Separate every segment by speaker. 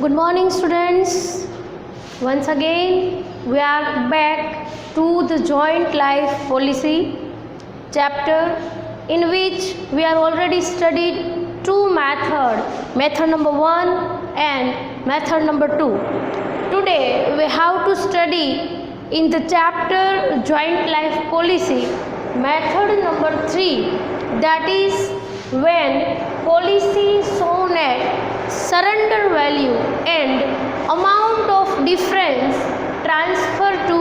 Speaker 1: Good morning, students. Once again, we are back to the Joint Life Policy chapter, in which we are already studied two methods, method number 1 and method number 2. Today, we have to study in the chapter Joint Life Policy, method number 3, that is when policy shown at surrender value and amount of difference transfer to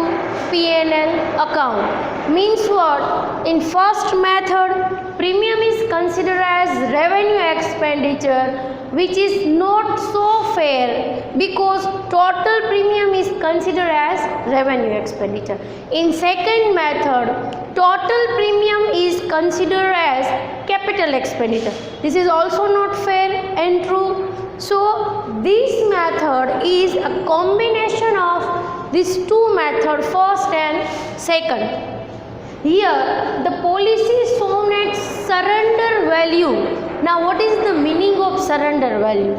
Speaker 1: P&L account. Means what? In first method, premium is considered as revenue expenditure, which is not so fair because total premium is considered as revenue expenditure. In second method, total premium is considered as capital expenditure. This is also not fair and true. So this method is a combination of these two methods, first and second. Here the policy is shown at surrender value. Now what is the meaning of surrender value?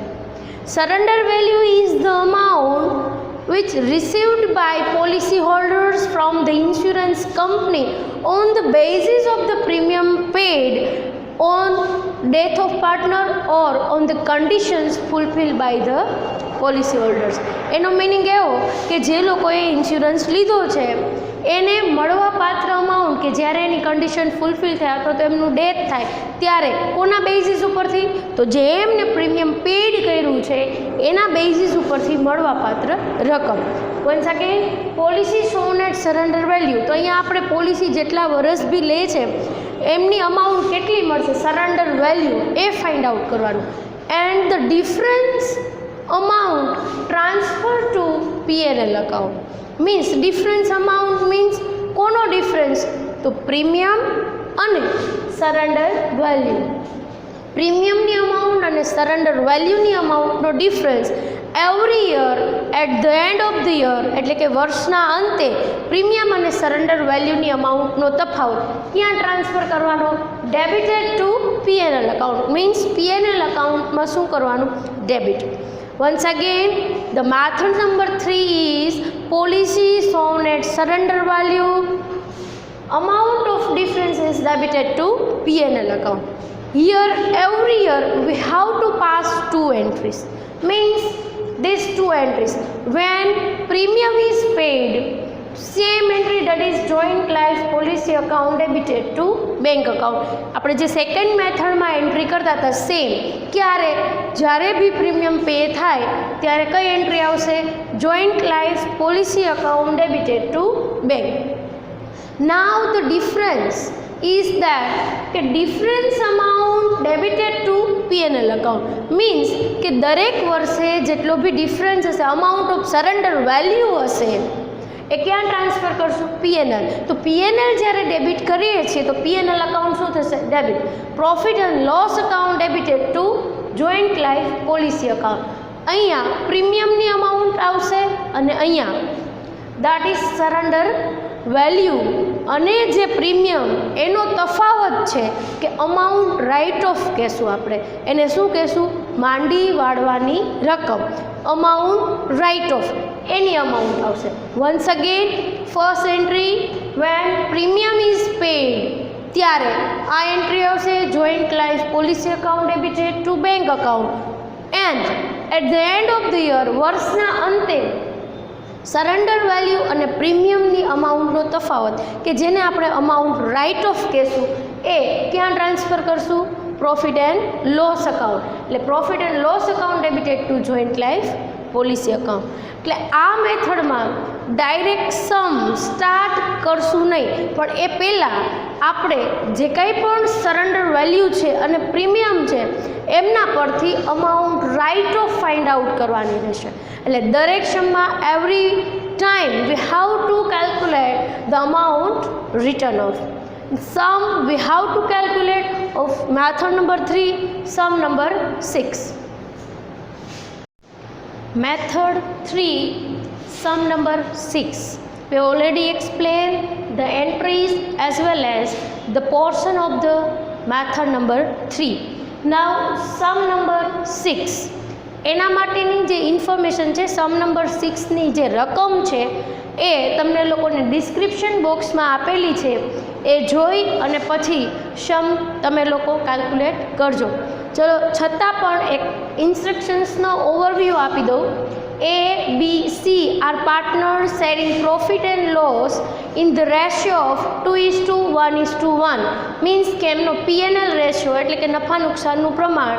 Speaker 1: Surrender value is the amount which received by policyholders from the insurance company on the basis of the premium paid on death of partner or on the conditions fulfilled by the policyholders. એનો meaning એવો કે જે લોકોએ insurance લીધો છે એને મળવાપાત્ર amount કે જ્યારે એની કન્ડિશન ફૂલફિલ થાય અથવા તો એમનું ડેથ થાય ત્યારે કોના બેઝિસ ઉપરથી? તો જે એમને પ્રીમિયમ પેડ કર્યું છે એના બેઝિસ ઉપરથી મળવાપાત્ર રકમ. Once again, policy shown at surrender value. તો અહીંયા આપણે પોલિસી જેટલા વર્ષ બી લે છે એમની અમાઉન્ટ કેટલી મળશે, સરેન્ડર વેલ્યુ, એ ફાઇન્ડ આઉટ કરવાનું. And the difference amount transfer to P&L account. Means difference amount means કોનો ડિફરન્સ? તો પ્રીમિયમ અને સરેન્ડર વેલ્યુ. પ્રીમિયમની અમાઉન્ટ અને સરેન્ડર વેલ્યુની અમાઉન્ટનો difference every year at the end of the year, એટલે કે વર્ષના અંતે પ્રીમિયમ અને સરેન્ડર વેલ્યુની અમાઉન્ટનો તફાવત ક્યાં ટ્રાન્સફર કરવાનો? ડેબિટેડ to P&L account. Means P&L અકાઉન્ટમાં શું કરવાનું? Debit. Once again, the method number 3 is policy shown at surrender value, amount of difference is debited to P&L account. Here every year we have to pass two entries. Means these two entries, when premium is paid, same entry, that is joint life policy account debited to bank account. આપણે જે second મેથડમાં entry કરતા હતા same, ક્યારે? જ્યારે બી premium pay થાય ત્યારે કઈ એન્ટ્રી આવશે? Joint life policy account debited to bank. Now the difference is that કે difference amount debited to P&L account. Means કે દરેક વર્ષે જેટલો બી ડિફરન્સ હશે, અમાઉન્ટ ઓફ સરેન્ડર વેલ્યુ હશે, એ ક્યાં ટ્રાન્સફર કરશું? P&L. તો P&L જ્યારે ડેબિટ કરીએ છીએ તો P&L અકાઉન્ટ શું થશે? Debit. Profit and loss account debited to joint life policy account. અહીંયા પ્રીમિયમની અમાઉન્ટ આવશે અને અહીંયા દેટ ઇઝ સરેન્ડર વેલ્યુ અને જે પ્રીમિયમ એનો તફાવત છે કે અમાઉન્ટ રાઇટ ઓફ કહેશું આપણે, એને શું કહેશું? માંડી વાળવાની રકમ, અમાઉન્ટ રાઇટ ઓફ, એની અમાઉન્ટ આવશે. Once again, first entry when premium is paid, ત્યારે આ એન્ટ્રી આવશે joint life policy account debited to bank account. And at the end of the year, વર્ષના અંતે સરેન્ડર વેલ્યુ અને પ્રીમિયમની અમાઉન્ટનો તફાવત કે જેને આપણે અમાઉન્ટ રાઇટ ઓફ કહેશું, એ ક્યાં ટ્રાન્સફર કરશું? Profit and loss account. એટલે profit and loss account debited to joint life policy account. એટલે આ મેથડમાં ડાયરેક્ટ સમ સ્ટાર્ટ કરશું નહીં, પણ એ પહેલાં આપણે જે કંઈ પણ સરેન્ડર વેલ્યુ છે અને પ્રીમિયમ છે એમના પરથી amount write off find out કરવાની રહેશે. એટલે દરેક સમમાં every time we have to calculate the amount return of. Sum we have to calculate of method number 3, sum number 6. Method 3, sum number 6. We already explained the entries as well as the portion of the method number 3. Now sum number 6. એના માટેની જે information છે સમ number 6ની જે રકમ છે એ તમને લોકોને description બોક્સમાં આપેલી છે, એ જોઈ અને પછી સમ તમે લોકો કેલ્ક્યુલેટ કરજો. ચલો છતાં પણ એક ઇન્સ્ટ્રક્શન્સનો ઓવરવ્યૂ આપી દઉં. A, B, C are partners sharing profit and loss in the ratio of 2:1:1 means કે એમનો P&L રેશિયો એટલે કે નફા નુકસાનનું પ્રમાણ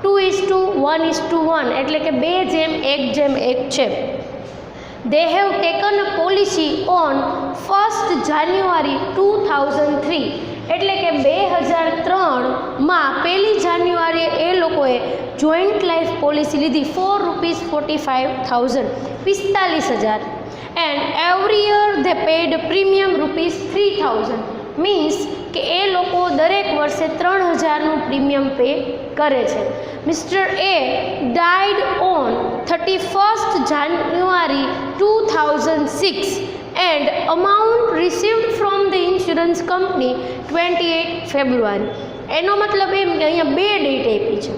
Speaker 1: 2:1:1 એટલે કે 2:1:1 છે. They have taken a policy on 1st January 2003 એટલે કે 2003માં 1 જાન્યુઆરીએ એ લોકોએ જોઈન્ટ લાઈફ પોલિસી લીધી for ₹45,000 45,000 and every year they paid premium ₹3,000 means કે એ લોકો દરેક વર્ષે 3,000નું પ્રીમિયમ પે કરે છે. Mister A died on 31st January 2006 and amount received from the insurance company 28 February. એનો મતલબ એમ કે અહીંયા 2 ડેટ આપી છે.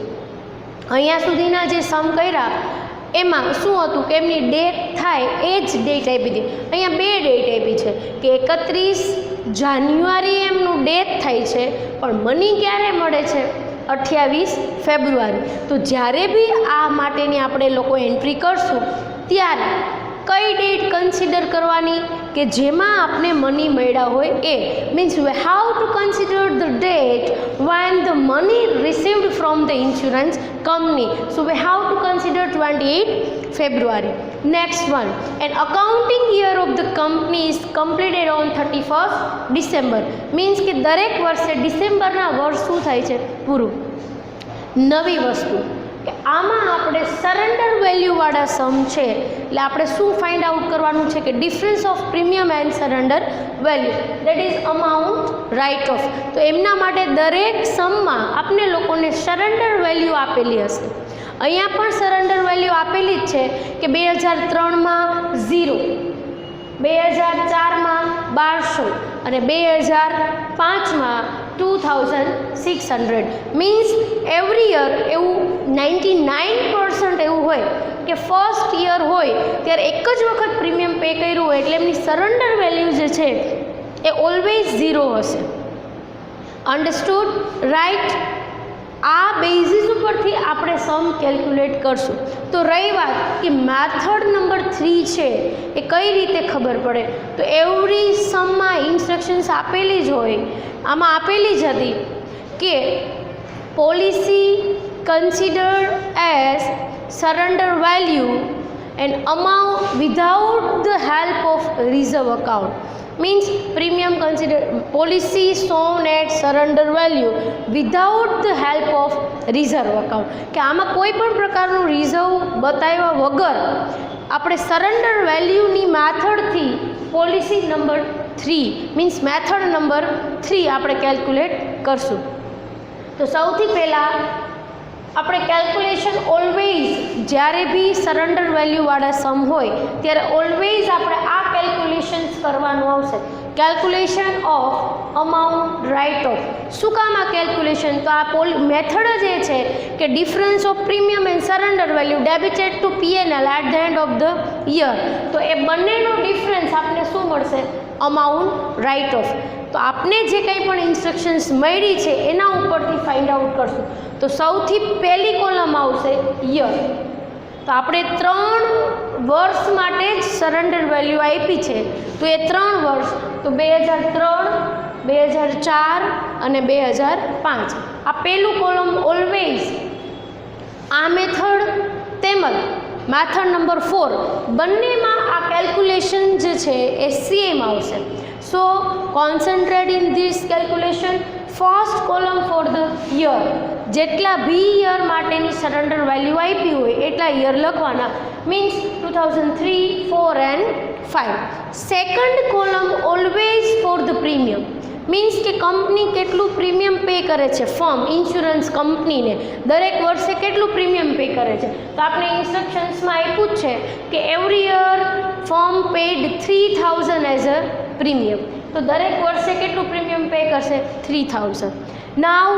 Speaker 1: અહીંયા સુધીના જે સમ કર્યા એમાં શું હતું કે એમની ડેટ થાય એ જ ડેટ આપી હતી. અહીંયા 2 ડેટ આપી છે કે 31 જાન્યુઆરી એમનું ડેટ થાય છે, પણ મની ક્યારે મળે છે? 28 ફેબ્રુઆરી. તો જ્યારે બી આ માટેની આપણે લોકો એન્ટ્રી કરશું ત્યારે કઈ ડેટ કન્સિડર કરવાની કે જેમાં આપણે મની મળ્યા હોય એ means we have to consider the date when the money received from the insurance company. So we have to consider 28 February. Next one, an accounting year of the company is completed on 31st December. Means કે દરેક વર્ષે ડિસેમ્બરના વર્ષ શું થાય છે? પૂરું. નવી વસ્તુ કે આમાં આપણે સરેન્ડર વેલ્યુવાળા સમ છે એટલે આપણે શું ફાઇન્ડ આઉટ કરવાનું છે કે difference of premium and surrender value that is amount write off. તો એમના માટે દરેક સમમાં આપણે લોકોને સરેન્ડર વેલ્યુ આપેલી હશે. અહીંયા પણ સરેન્ડર વેલ્યુ આપેલી જ છે કે 2003માં 0, 2004માં 1200 અને 2005માં 2,600. મીન્સ એવરી યર એવું 99% એવું હોય કે ફર્સ્ટ યર હોય ત્યારે એક જ વખત પ્રીમિયમ પે કર્યું હોય એટલે એમની સરેન્ડર વેલ્યુ જે છે એ ઓલવેઝ 0 હશે. અન્ડરસ્ટુડ? રાઈટ. આ બેઝિસ ઉપરથી આપણે સમ કેલ્ક્યુલેટ કરશું. તો રહી વાત કે મેથડ નંબર 3 છે એ કઈ રીતે ખબર પડે? તો એવરી સમમાં ઇન્સ્ટ્રક્શન્સ આપેલી જ હોય. આમાં આપેલી જ હતી કે policy considered as surrender value and amount without the help of reserve account. Means premium consider policy shown at surrender value without the help of reserve account. કે આમાં કોઈ પણ પ્રકારનું રિઝર્વ બતાવ્યા વગર આપણે સરેન્ડર વેલ્યુની મેથડથી policy number 3 means method number 3 આપણે કેલ્ક્યુલેટ કરશું. તો સૌથી પહેલાં આપણે કેલ્ક્યુલેશન ઓલવેઝ જ્યારે બી સરેન્ડર વેલ્યુવાળા સમ હોય ત્યારે ઓલવેઝ આપણે આ કેલ્ક્યુલેશન્સ કરવાનું આવશે. Calculation of amount write off. શું કામ આ કેલ્ક્યુલેશન? તો આ મેથડ જ એ છે કે difference of premium and surrender value debited to P&L at the end of the year. તો એ બંનેનો ડિફરન્સ આપણે શું મળશે? Amount write off. તો આપને જે કંઈ પણ ઇન્સ્ટ્રક્શન્સ મળી છે એના ઉપરથી ફાઇન્ડ આઉટ કરશું. તો સૌથી પહેલી કોલમ આવશે યર. તો આપણે 3 વર્ષ માટે જ સરેન્ડર વેલ્યુ આપી છે. તો એ 3 વર્ષ તો 2003, 2004 અને 2005. આ પહેલું કોલમ ઓલવેઝ આ મેથડ તેમજ મેથડ નંબર 4 બંનેમાં આ કેલ્ક્યુલેશન જે છે એ સેમ આવશે. So concentrate in this calculation. First column for the year. જેટલા બી યર માટેની સરેન્ડર વેલ્યુ આપી હોય એટલા યર લખવાના. Means 2003, 4 and 5. Second column always for the premium. Means કે કંપની કેટલું પ્રીમિયમ પે કરે છે, ફર્મ ઇન્સ્યોરન્સ કંપનીને દરેક વર્ષે કેટલું પ્રીમિયમ પે કરે છે. તો આપણે ઇન્સ્ટ્રક્શન્સમાં આપ્યું જ છે કે every year firm paid 3,000 as a premium. તો દરેક વર્ષે કેટલું પ્રીમિયમ પે કરશે? 3,000. Now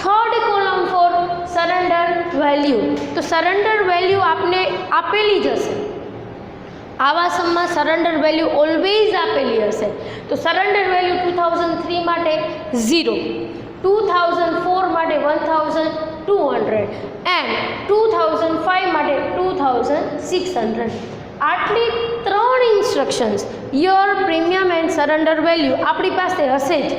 Speaker 1: third column for surrender value. તો સરેન્ડર વેલ્યુ આપને આપેલી જ હશે. આવા સમમાં સરેન્ડર વેલ્યુ ઓલવેઝ આપેલી હશે. તો સરેન્ડર વેલ્યુ 2003 માટે 0, 2004 માટે 1200 એન્ડ 2005 માટે 2600. આટલી 3 instructions year, premium and surrender value આપણી પાસે હશે જ.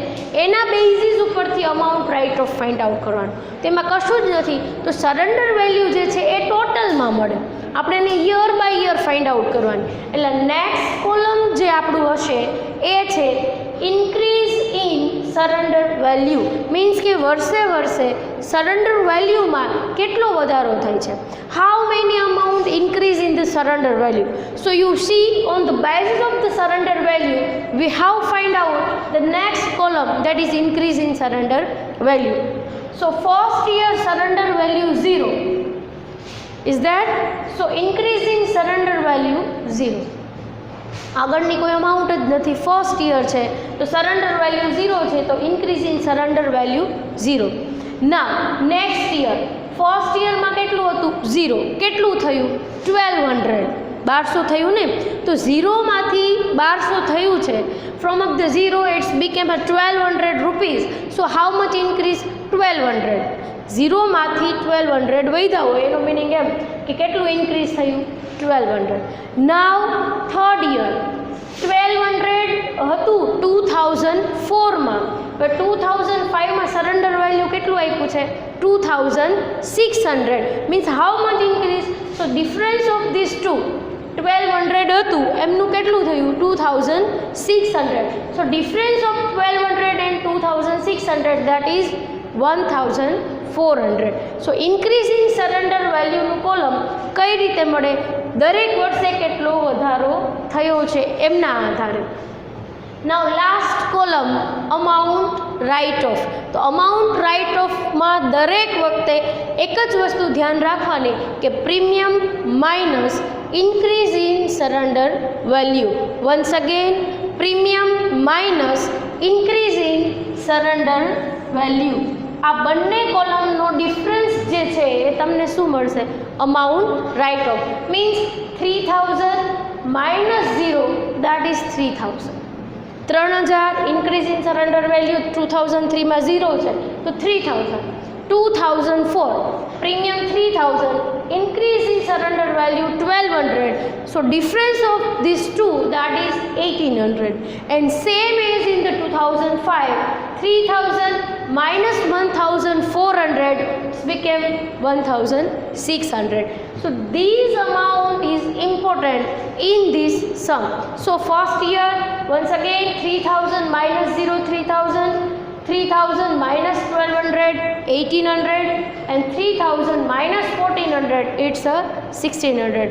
Speaker 1: એના બેઝિસ ઉપરથી amount write off find out કરવાનું. તેમાં કશું જ નથી. તો સરેન્ડર વેલ્યુ જે છે એ ટોટલમાં મળે. આપણે એને year by year find out કરવાની. એટલે નેક્સ્ટ કોલમ જે આપણું હશે એ છે increase in surrender value. Means કે વર્ષે વર્ષે સરેન્ડર વેલ્યુમાં કેટલો વધારો થાય છે. How many amount increase in the surrender value. So you see on the basis of the surrender value we have find out the next column, that is increase in surrender value. So first year surrender value 0. Is that? So increase in surrender value 0. આગળની કોઈ amount જ નથી, first year છે તો surrender value 0 છે, તો increase in surrender value 0. ના next year, first યરમાં કેટલું હતું? 0. કેટલું થયું? 1200. 1200 થયું ને. તો 0માંથી 1200 થયું છે. From of the 0 it's became 1200 rupees. So how much increase? 1200. 0માંથી 1200 વધ્યા હોય એનો મિનિંગ એમ કે કેટલું ઇન્ક્રીઝ થયું? 1200. નાવ થર્ડ યર 1200 હતું 2004માં, પણ 2005માં સરેન્ડર વેલ્યુ કેટલું આપ્યું છે? 2600. Means how much increase? So difference of this two, 1200 હતું એમનું કેટલું થયું? 2600. So difference of 1200 and 2600 that is 1400. So increase in surrender વેલ્યુનું કોલમ કઈ રીતે મળે? દરેક વર્ષે કેટલો વધારો થયો છે એમના આધારે. Now last column amount write off. તો અમાઉન્ટ રાઇટ ઓફમાં દરેક વખતે એક જ વસ્તુ ધ્યાન રાખવાની કે premium minus increase in surrender value. Once again premium minus increase in surrender value. આ બંને કોલમનો ડિફરન્સ જે છે એ તમને શું મળશે? Amount write off. Means 3000 minus 0 that is 3000. 3000 increase in surrender value 2003માં 0 છે તો 3000. 2004 premium 3000, increase in surrender value 1200. So difference of these two, that is 1800. And same as in the 2005, 3000 minus 1400 became 1600. So this amount is important in this sum. So first year, once again 3000 minus 0, 3000, 3000 minus 1200, 1800, and 3000 minus 1400, it's a 1600.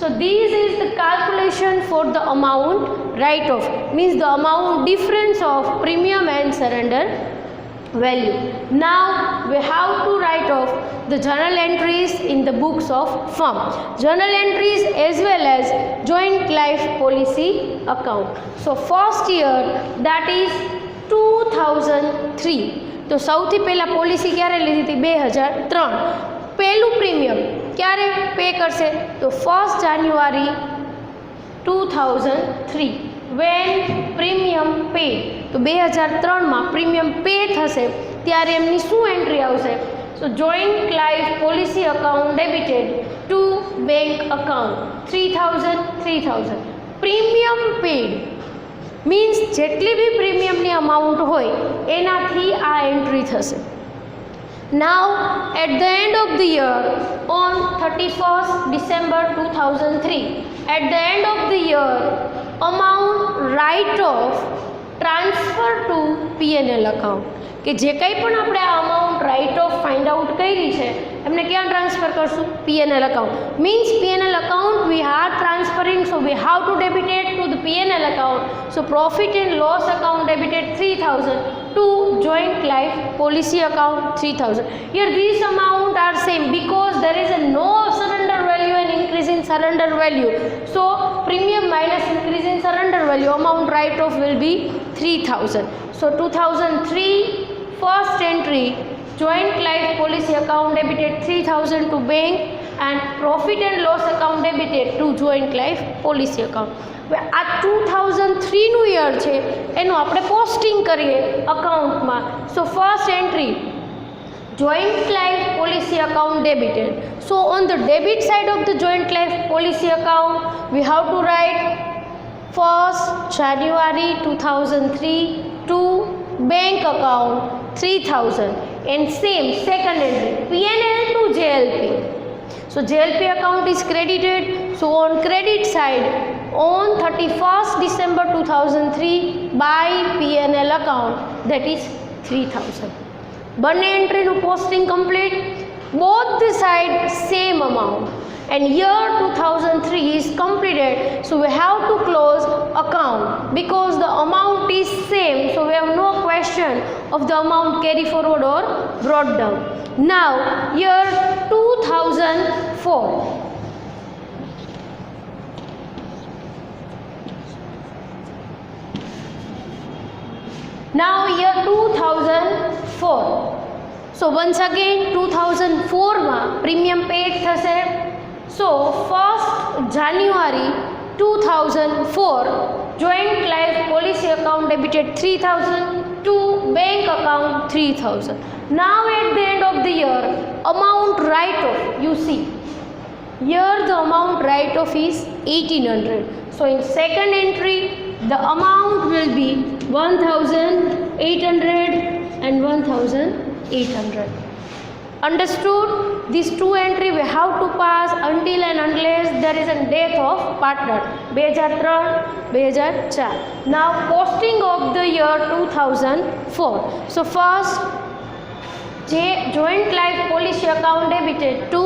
Speaker 1: So this is the calculation for the amount write-off, means the amount difference of premium and surrender value. Now we have to write off the journal entries in the books of firm, journal entries as well as joint life policy account. So first year, that is 2003. તો સૌથી પહેલાં policy ક્યારે લીધી હતી? 2003. પહેલું premium ક્યારે pay કરશે? તો 1 જાન્યુઆરી 2003 વેન પ્રીમિયમ પે. તો 2003માં પ્રીમિયમ પે થશે ત્યારે એમની શું એન્ટ્રી આવશે? So joint life policy account debited to bank account 3000. Premium paid means જેટલી બી પ્રીમિયમની અમાઉન્ટ હોય એનાથી આ એન્ટ્રી થશે. Now at the end of the year on 31st December 2003, at the end of the year amount write off transfer to PNL account. કે જે કંઈ પણ આપણે આ amount write off find out કરી છે એમને ક્યાં ટ્રાન્સફર કરશું? PNL account. Means PNL account we are transferring, so we have to debited to the PNL account. So profit and loss account debited 3000 to joint life policy account 3000. Here these amount are same because there is a no surrender value and increase in surrender value. So premium minus increase in surrender value, amount write off will be 3000. So 2003 first entry joint life policy account debited 3000 to bank and profit and loss account debited to joint life policy account. હવે આ 2003નું year છે એનું આપણે posting કરીએ અકાઉન્ટમાં. So first entry joint life policy account debited. So on the debit side of the joint life policy account we have to write 1st January 2003 to bank account 3000 and same second entry P&L to JLP. So JLP account is credited. So on credit side on 31st December 2003 by P&L account, that is 3000. બંને એન્ટ્રીનું posting complete. Both the side same amount and year 2003 is completed, so we have to close account because the amount is same, so we have no question of the amount carry forward or brought down. Now year 2004, now year 2004. So once again 2004 માં premium pad થશે. So 1st January 2004 joint life policy account debited 3000 to bank account 3000. Now at the end of the year amount write off, you see here the amount write off is 1800. So in second entry the amount will be 1800 and 1800. Understood? These two entry we have to pass until and unless there is a death of partner. 2003, 2004. Now posting of the year 2004. So first joint life policy account debited to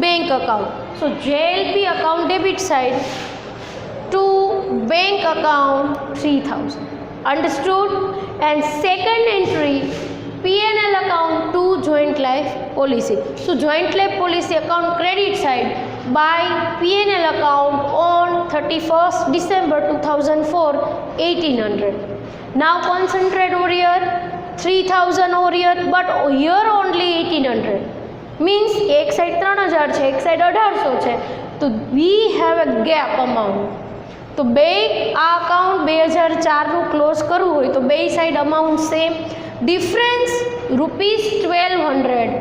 Speaker 1: bank account. So JLP account debit side to bank account 3000. Understood? And second entry P&L account to joint life policy. So joint life policy account credit side by P&L account on 31st December 2004 1800. Now concentrate over here 3000 over here, but here only 1800 means એક side 3000 છે એક side 1800 છે. તો we have a gap amount. તો બે આ account 2004નું close કરવું હોય તો બે side amount same. Difference rupees 1200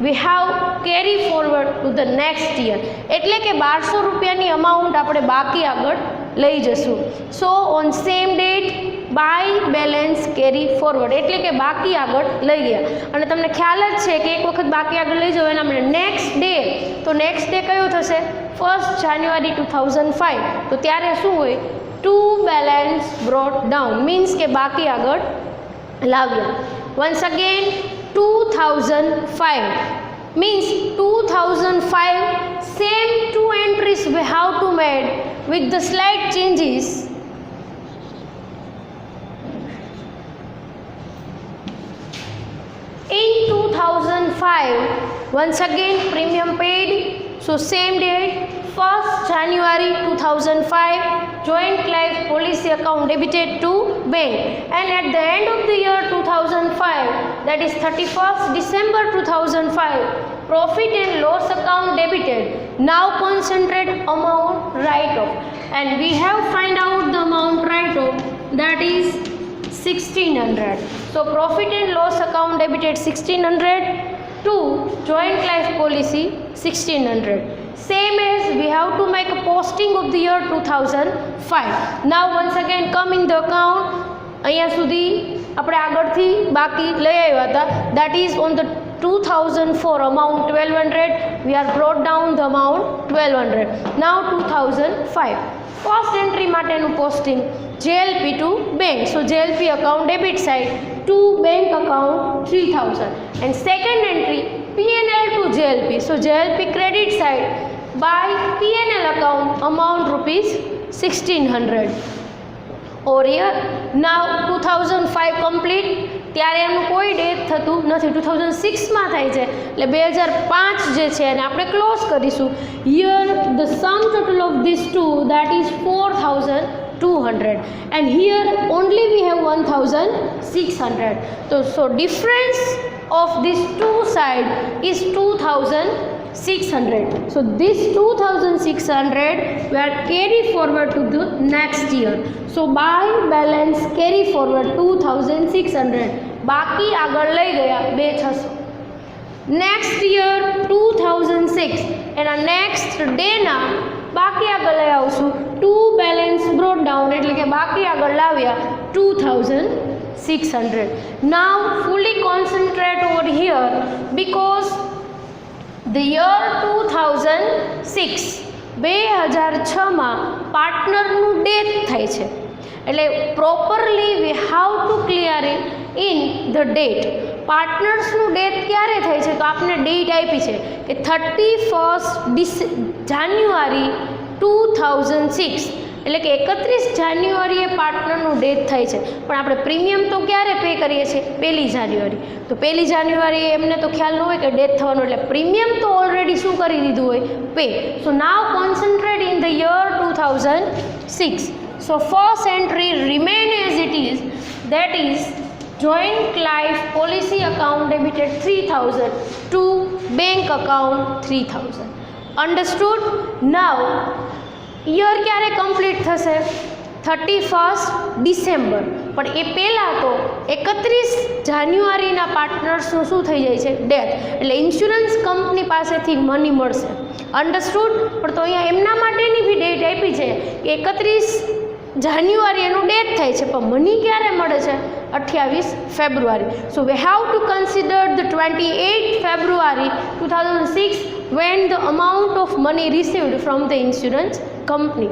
Speaker 1: we have carry forward to the next year. એટલે કે 1200 રૂપિયાની અમાઉન્ટ આપણે બાકી આગળ લઈ જશું. So on same date by balance carry forward એટલે કે બાકી આગળ લઈ ગયા. અને તમને ખ્યાલ જ છે કે એક વખત બાકી આગળ લઈ જાવ એના આપણે નેક્સ્ટ ડે, તો નેક્સ્ટ ડે કયો થશે 1st January 2005. તો ત્યારે શું હોય to balance brought down means કે બાકી આગળ લાવ્યા. Once again 2005 means 2005 same two entries we have to make with the slight changes. In 2005 once again premium paid, so same date 1st January 2005 joint life policy account debited to bank, and at the end of the year 2005, that is 31st December 2005, profit and loss account debited. Now concentrate amount write off, and we have find out the amount write off, that is 1600. So profit and loss account debited 1600 to joint life policy 1600. Same as we have to make a posting of the year 2005. Now once again come in the account. અહીંયા સુધી આપણે આગળથી બાકી લઈ આવ્યા હતા, that is on the 2004 amount 1200 we are brought down the amount 1200. Now 2005 first entry માટેનું posting JLP to bank, so JLP account debit side to bank account 3000, and second entry P&L to JLP, so JLP credit side by P&L account amount rupees 1600 over here. Now 2005 complete. ત્યારે એમનું કોઈ death થતું નથી, 2006માં થાય છે એટલે 2005 જે છે એને આપણે ક્લોઝ કરીશું. Here the sum total of this two that is 4200 and here only we have 1600. So difference of these two side is 2600. So this 2600 we are carry forward to the next year. So by balance carry forward 2600, બાકી આગળ લઈ ગયા 2600. Next year 2006 એના next ડેના બાકી આગળ લઈ આવશું, two balance brought down એટલે કે બાકી આગળ લાવ્યા 2600. Now fully concentrate over here because the year 2006 2006માં પાર્ટનરનું ડેથ થાય છે, એટલે properly we have to clear in the date. પાર્ટનર્સનું ડેથ ક્યારે થાય છે તો આપને ડેટ આપી છે કે 31 જાન્યુઆરી 2006, એટલે કે 31 જાન્યુઆરીએ પાર્ટનરનું ડેથ થાય છે. પણ આપણે પ્રીમિયમ તો ક્યારે પે કરીએ છીએ? 1 જાન્યુઆરી. તો 1 જાન્યુઆરીએ એમને તો ખ્યાલ ન હોય કે ડેથ થવાનું, એટલે પ્રીમિયમ તો ઓલરેડી શું કરી દીધું હોય? Pay. So now concentrate in the year 2006. So first entry remain as it is, that is joint life policy account debited 3000 to bank account 3000. Understood? Now year ક્યારે કમ્પ્લીટ થશે? 31 December. પણ એ પહેલાં તો 31 જાન્યુઆરીના પાર્ટનર્સનું શું થઈ જાય છે? ડેથ. એટલે ઇન્સ્યોરન્સ કંપની પાસેથી મની મળશે. અંડરસ્ટુડ? પણ તો અહીંયા એમના માટેની બી ડેટ આપી છે કે 31 જાન્યુઆરી એનું ડેથ થાય છે, પણ મની ક્યારે મળે છે? 28 ફેબ્રુઆરી. So we have to consider the 28 February 2006 when the amount of money received from the insurance company.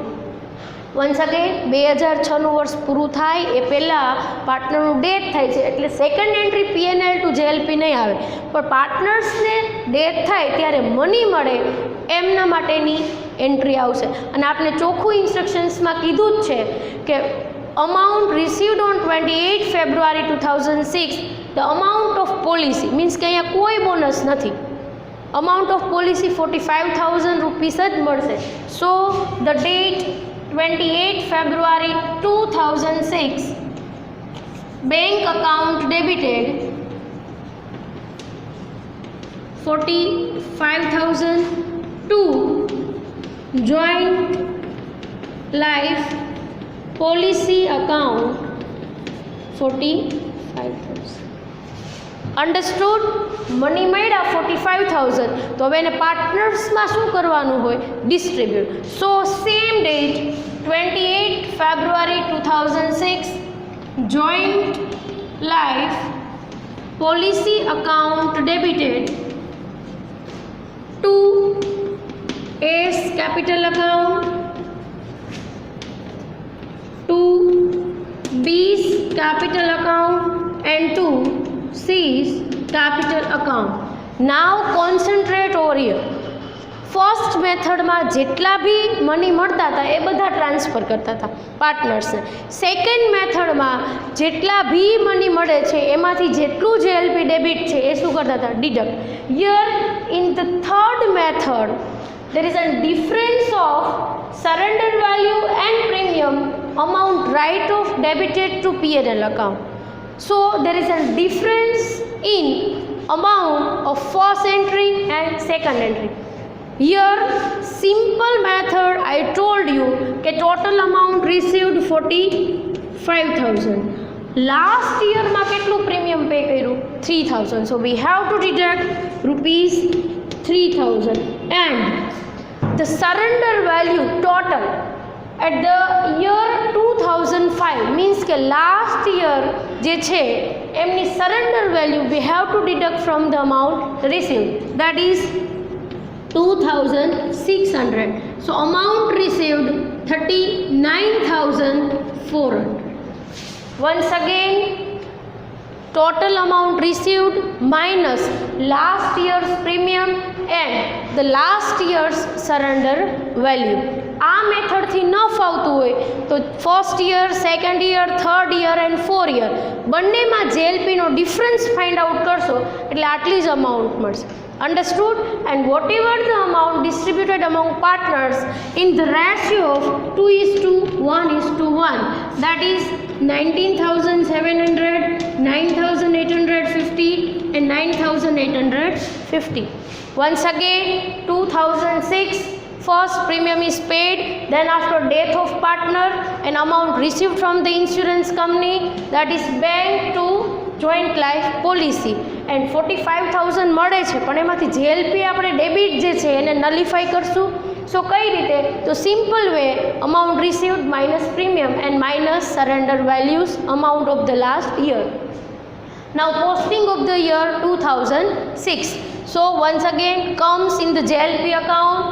Speaker 1: Once again 2006નું વર્ષ પૂરું થાય એ પહેલાં પાર્ટનરનું ડેથ થાય છે, એટલે second entry PNL to JLP નહીં આવે, પણ પાર્ટનર્સને ડેથ થાય ત્યારે મની મળે એમના માટેની એન્ટ્રી આવશે. અને આપણે ચોખ્ખું ઇન્સ્ટ્રક્શન્સમાં કીધું જ છે કે amount received on 28 February 2006 the amount of policy means કે અહીંયા કોઈ બોનસ નથી. અમાઉન્ટ ઓફ પોલિસી 45,000 રૂપીસ જ મળશે. સો the date 28 February 2006 bank account debited 45,000 to joint life policy account 45,000. Understood? Money મળ્યા 45,000, તો હવે એને પાર્ટનર્સમાં શું કરવાનું હોય? Distribute. So same date 28 February 2006 joint life policy account debited to A's capital account, to B's capital account and to C's capital account. Now concentrate over here. First મેથડમાં જેટલા બી મની મળતા હતા એ બધા ટ્રાન્સફર કરતા હતા પાર્ટનર્સને. સેકન્ડ મેથડમાં જેટલા બી money મળે છે એમાંથી જેટલું JLP ડેબિટ છે એ શું કરતા હતા? Deduct. Here in the third method there is a difference of surrender value and premium amount right of debited to P&L account. So there is a difference in amount of first entry and second entry. Here simple method I told you કે total amount received 45,000. Last year માં કેટલું premium pay કર્યું? 3,000. So we have to deduct rupees 3,000 and the surrender value total at the year 2005 means કે last year જે છે એમની surrender value we have to deduct from the amount received, that is 2,600. So amount received 39,400. Once again total amount received minus last year's premium and the last year's surrender value. આ મેથડથી ન ફાવતું હોય તો first year, second year, third year and 4 year બંનેમાં JLPનો difference find out કરશો એટલે આટલી જ અમાઉન્ટ મળશે. Understood? And whatever the amount distributed among partners in the ratio of 2:1:1, that is 19,700, 9,850 and 9,850. Once again, 2006 first premium is paid, then after death of partner an amount received from the insurance company, that is bank to joint life policy, and 45,000 મળે છે પણ એમાંથી JLP આપણે debit જે છે એને નલિફાઈ કરશું. સો કઈ રીતે? તો simple way, amount received minus premium and minus surrender values amount of the last year. Now posting of the year 2006. So once again comes in the JLP account.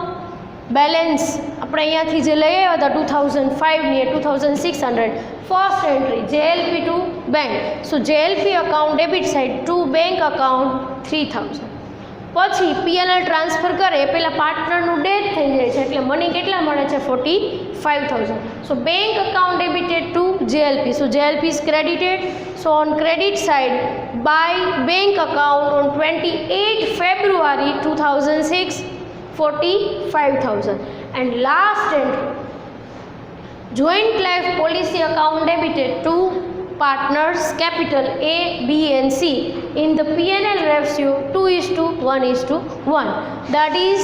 Speaker 1: Balance આપણે અહીંયાથી જે લઈ આવ્યા હતા 2005ની એ 2600. First entry JLP to bank. So JLP account debit side two bank account 3000. પછી PNL transfer કરે એ પહેલાં પાર્ટનરનું death થઈ જાય છે એટલે મની કેટલા મળે છે? 45,000. So bank account debited to JLP. સો JLP is credited. So on credit side by bank account on 28 February 2006, 45,000. And last entry, joint life policy account debited to partners capital A, B and C in the PNL ratio 2:1:1, that is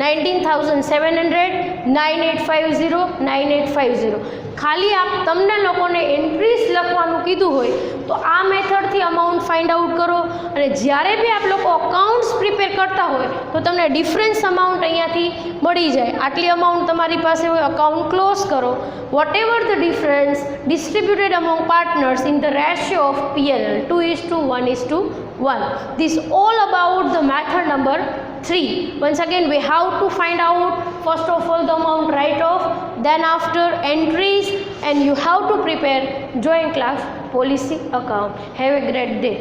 Speaker 1: 19,700, 9850, 9850. ખાલી તમને લોકોને entries લખવાનું કીધું હોય તો આ મેથડથી amount find out કરો, અને જ્યારે બી આપ લોકો અકાઉન્ટ્સ પ્રિપેર કરતા હોય તો તમને ડિફરન્સ અમાઉન્ટ અહીંયાથી મળી જાય. આટલી અમાઉન્ટ તમારી પાસે હોય, અકાઉન્ટ ક્લોઝ કરો. Whatever the difference distributed among partners in the ratio of PNL 2:1:1. This all about the method number 3. Once again we have to find out first of all the amount write off, then after entries, and you have to prepare joint life policy account. Have a great day.